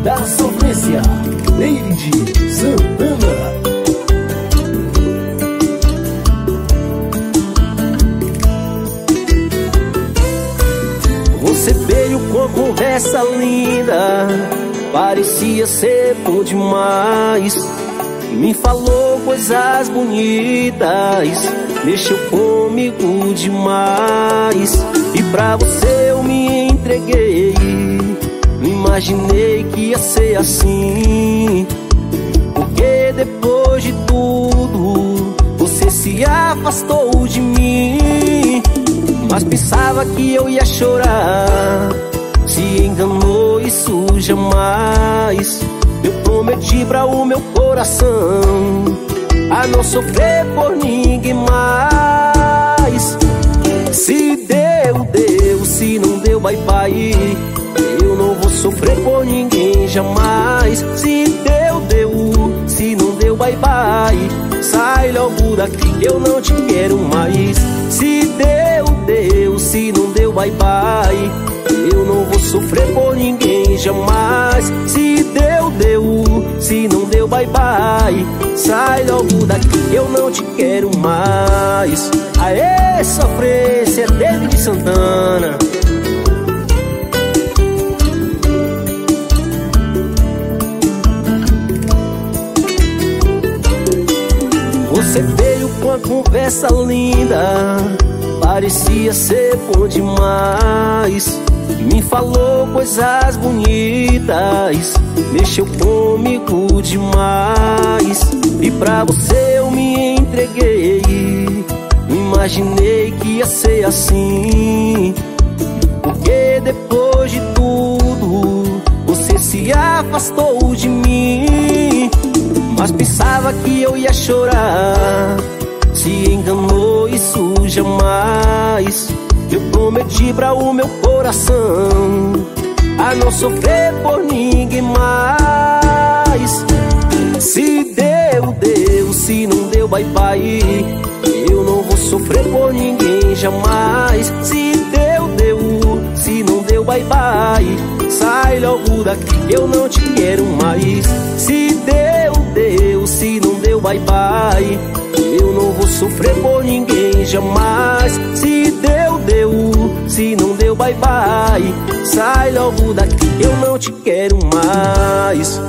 da sofrência, Lady Santana. Você veio com a conversa linda, parecia ser bom demais. Me falou coisas bonitas, mexeu comigo demais. E pra você eu me entreguei, não imaginei que ia ser assim. Porque depois de tudo, você se afastou de mim. Mas pensava que eu ia chorar, se enganou, isso jamais. Eu prometi pra o meu coração a não sofrer por ninguém mais. Se deu, deu, se não deu, bye bye. Eu não vou sofrer por ninguém jamais. Se deu, deu, se não deu, bye bye. Sai logo daqui, eu não te quero mais. Se deu, deu, se não deu, bye bye. Eu não vou sofrer por ninguém jamais. Se deu, deu, se não deu, bye bye. Sai logo daqui, eu não te quero mais. Aê, sofrência, David Santana. Você veio com a conversa linda, parecia ser bom demais. Me falou coisas bonitas, mexeu comigo demais. E pra você eu me entreguei, não imaginei que ia ser assim. Porque depois de tudo, você se afastou de mim. Mas pensava que eu ia chorar, se enganou, isso jamais. Eu prometi pra o meu coração a não sofrer por ninguém mais. Se deu, deu, se não deu, bye bye. Eu não vou sofrer por ninguém jamais. Se deu, deu, se não deu, bye bye. Sai logo daqui, eu não te quero mais. Se deu, deu, se não deu, bye bye. Eu não vou sofrer por ninguém jamais. Se deu, deu, se não deu, bye bye. Sai logo daqui, eu não te quero mais.